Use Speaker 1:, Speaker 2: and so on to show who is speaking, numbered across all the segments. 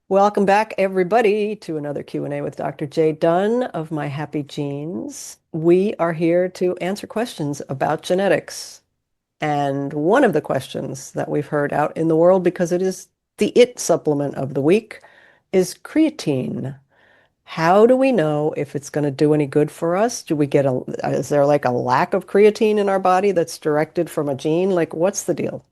Speaker 1: Welcome back, everybody, to another Q&A with Dr. J. Dunn of My Happy Genes. We are here to answer questions about genetics. And one of the questions that we've heard out in the world, because it is the IT supplement of the week, is creatine. How do we know if it's going to do any good for us? Is there like a lack of creatine in our body that's directed from a gene? Like, what's the deal?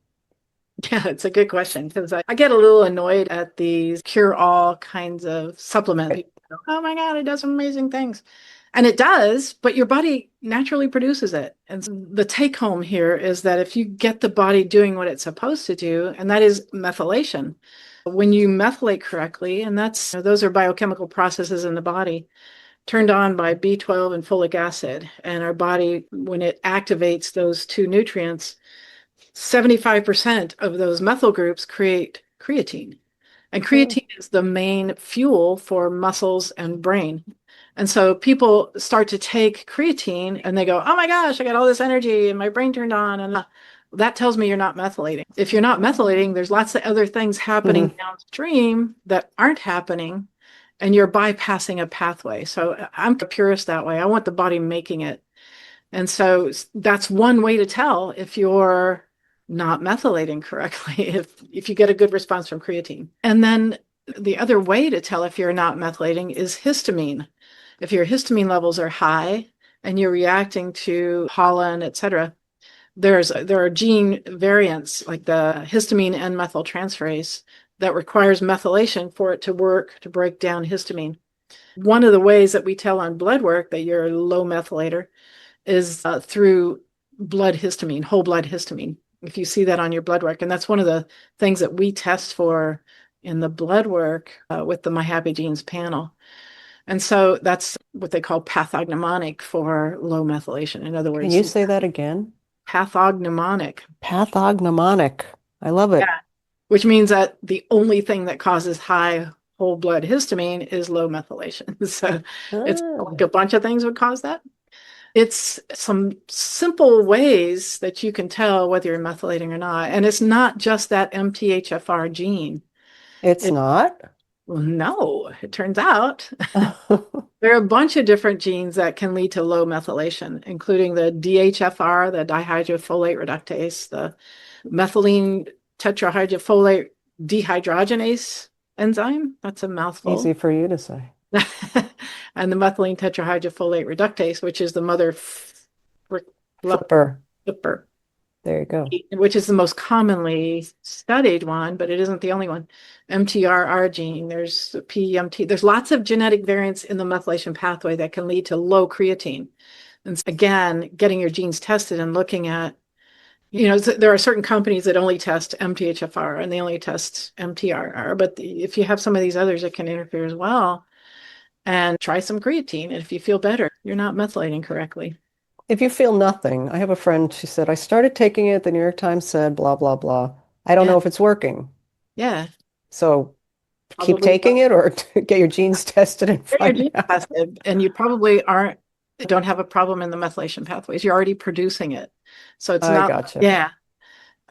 Speaker 2: Yeah, it's a good question because I get a little annoyed at these cure-all kinds of supplements.
Speaker 1: Right.
Speaker 2: People go, oh my God, it does amazing things. And it does, but your body naturally produces it. And so the take home here is that if you get the body doing what it's supposed to do, and that is methylation, when you methylate correctly, and those are biochemical processes in the body turned on by B12 and folic acid. And our body, when it activates those two nutrients, 75% of those methyl groups create creatine. And
Speaker 1: Oh,
Speaker 2: creatine is the main fuel for muscles and brain. And so people start to take creatine and they go, oh my gosh, I got all this energy and my brain turned on. And that tells me you're not methylating. If you're not methylating, there's lots of other things happening
Speaker 1: mhm.
Speaker 2: downstream that aren't happening, and you're bypassing a pathway. So I'm a purist that way. I want the body making it. And so that's one way to tell if you're not methylating correctly, if you get a good response from creatine. And then the other way to tell if you're not methylating is histamine. If your histamine levels are high and you're reacting to pollen, et cetera, there are gene variants like the histamine N methyltransferase that requires methylation for it to work to break down histamine. One of the ways that we tell on blood work that you're a low methylator is through blood histamine, whole blood histamine. If you see that on your blood work, and that's one of the things that we test for in the blood work with the My Happy Genes panel. And so that's what they call pathognomonic for low methylation. In other
Speaker 1: Can
Speaker 2: words,
Speaker 1: you say that again?
Speaker 2: pathognomonic.
Speaker 1: Pathognomonic. I love it.
Speaker 2: Yeah. Which means that the only thing that causes high whole blood histamine is low methylation. So it's like
Speaker 1: Ah.
Speaker 2: a bunch of things would cause that. It's some simple ways that you can tell whether you're methylating or not. And it's not just that MTHFR gene.
Speaker 1: It's
Speaker 2: It,
Speaker 1: not?
Speaker 2: well, no, it turns out there are a bunch of different genes that can lead to low methylation, including the DHFR, the dihydrofolate reductase, the methylene tetrahydrofolate dehydrogenase enzyme. That's a mouthful.
Speaker 1: Easy for you to say.
Speaker 2: And the methylene tetrahydrofolate reductase, which is the mother
Speaker 1: Flipper.
Speaker 2: flipper,
Speaker 1: There you go.
Speaker 2: which is the most commonly studied one, but it isn't the only one. MTRR gene, there's PMT, there's lots of genetic variants in the methylation pathway that can lead to low creatine. And again, getting your genes tested and looking at, there are certain companies that only test MTHFR and they only test MTRR, but if you have some of these others, it can interfere as well. And try some creatine. And if you feel better, you're not methylating correctly.
Speaker 1: If you feel nothing, I have a friend, she said, I started taking it, the New York Times said, blah, blah, blah. I don't
Speaker 2: Yeah.
Speaker 1: know if it's working.
Speaker 2: Yeah.
Speaker 1: So keep
Speaker 2: Probably
Speaker 1: taking it or get your genes tested and
Speaker 2: get your
Speaker 1: find
Speaker 2: genes
Speaker 1: out.
Speaker 2: tested, and you probably don't have a problem in the methylation pathways. You're already producing it. So it's
Speaker 1: I
Speaker 2: not,
Speaker 1: gotcha.
Speaker 2: yeah.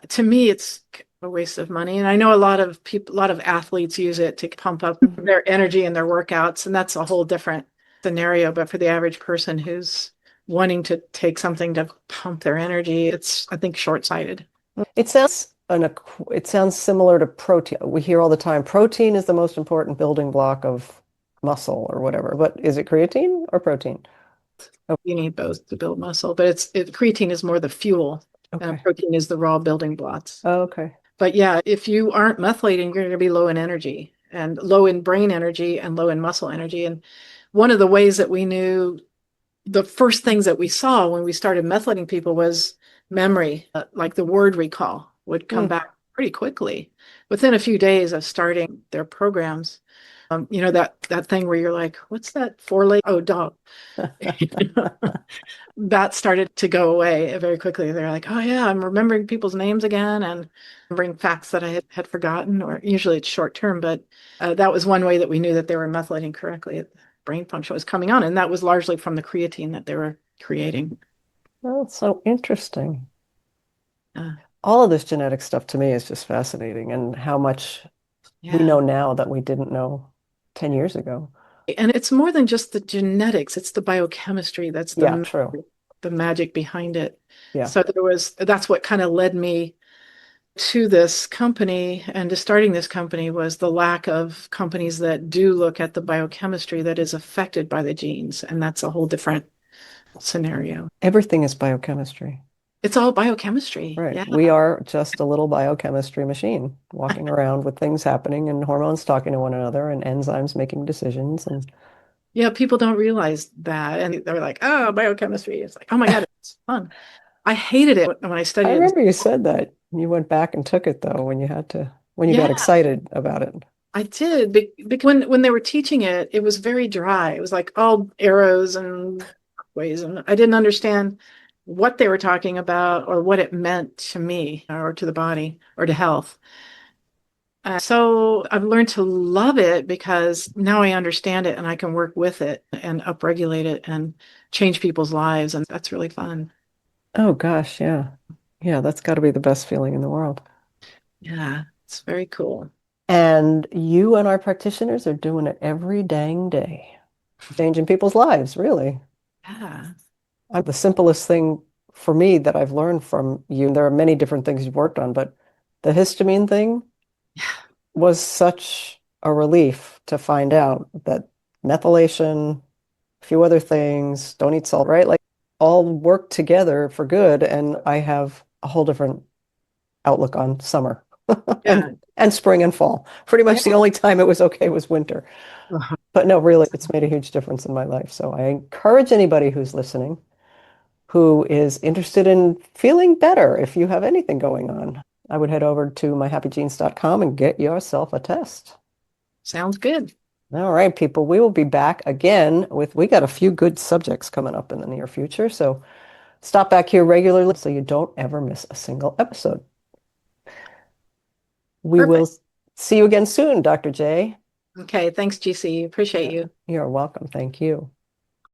Speaker 2: To me, it's a waste of money. And I know a lot of people, a lot of athletes use it to pump up their energy in their workouts, and that's a whole different scenario. But for the average person who's wanting to take something to pump their energy, it's, I think, short-sighted.
Speaker 1: It sounds similar to protein. We hear all the time, protein is the most important building block of muscle or whatever. But is it creatine or protein? Oh,
Speaker 2: You need both to build muscle, but creatine is more the fuel, and
Speaker 1: okay.
Speaker 2: protein is the raw building blocks.
Speaker 1: Oh, okay.
Speaker 2: But yeah, if you aren't methylating, you're going to be low in energy and low in brain energy and low in muscle energy. And one of the ways that we knew the first things that we saw when we started methylating people was memory, like the word recall would come
Speaker 1: Hmm.
Speaker 2: back pretty quickly within a few days of starting their programs. That thing where you're like, what's that four leg? Oh, dog. That started to go away very quickly. They're like, oh yeah, I'm remembering people's names again and remembering facts that I had forgotten, or usually it's short term, but that was one way that we knew that they were methylating correctly. Brain function was coming on, and that was largely from the creatine that they were creating.
Speaker 1: Oh, it's so interesting.
Speaker 2: Uh,
Speaker 1: All of this genetic stuff to me is just fascinating and how much we know
Speaker 2: Yeah.
Speaker 1: now that we didn't know 10 years ago.
Speaker 2: And it's more than just the genetics, it's the biochemistry that's
Speaker 1: Yeah, true.
Speaker 2: the magic behind it.
Speaker 1: Yeah.
Speaker 2: So that's what kind of led me to this company and to starting this company was the lack of companies that do look at the biochemistry that is affected by the genes. And that's a whole different scenario.
Speaker 1: Everything is biochemistry.
Speaker 2: It's all biochemistry.
Speaker 1: Right.
Speaker 2: Yeah.
Speaker 1: We are just a little biochemistry machine walking around with things happening and hormones talking to one another and enzymes making decisions. And
Speaker 2: Yeah, people don't realize that. And they're like, oh, biochemistry. It's like, oh my God, it's fun. I hated it when I
Speaker 1: I
Speaker 2: studied it.
Speaker 1: remember you said that you went back and took it though when you had to, when you got
Speaker 2: Yeah,
Speaker 1: excited about it.
Speaker 2: I did. Because when they were teaching it, it was very dry. It was like all arrows and ways. And I didn't understand what they were talking about or what it meant to me or to the body or to health. So I've learned to love it because now I understand it and I can work with it and upregulate it and change people's lives. And that's really fun.
Speaker 1: Oh gosh, yeah. Yeah, that's got to be the best feeling in the world.
Speaker 2: Yeah, it's very cool.
Speaker 1: And you and our practitioners are doing it every dang day, changing people's lives, really.
Speaker 2: Yeah.
Speaker 1: The simplest thing for me that I've learned from you, there are many different things you've worked on, but the histamine thing was such a relief to find out that methylation, a few other things, don't eat salt, right? Like all work together for good. And I have a whole different outlook on summer
Speaker 2: Yeah.
Speaker 1: and spring and fall. Pretty
Speaker 2: Yeah.
Speaker 1: much the only time it was okay was winter. But no, really, it's made a huge difference in my life. So I encourage anybody who's listening who is interested in feeling better if you have anything going on. I would head over to myhappygenes.com and get yourself a test.
Speaker 2: Sounds good.
Speaker 1: All right, people, we will be back again we got a few good subjects coming up in the near future. So stop back here regularly so you don't ever miss a single episode. We will
Speaker 2: Perfect.
Speaker 1: see you again soon, Dr. J.
Speaker 2: Okay. Thanks, GC. Appreciate
Speaker 1: Yeah,
Speaker 2: you.
Speaker 1: you're welcome. Thank you.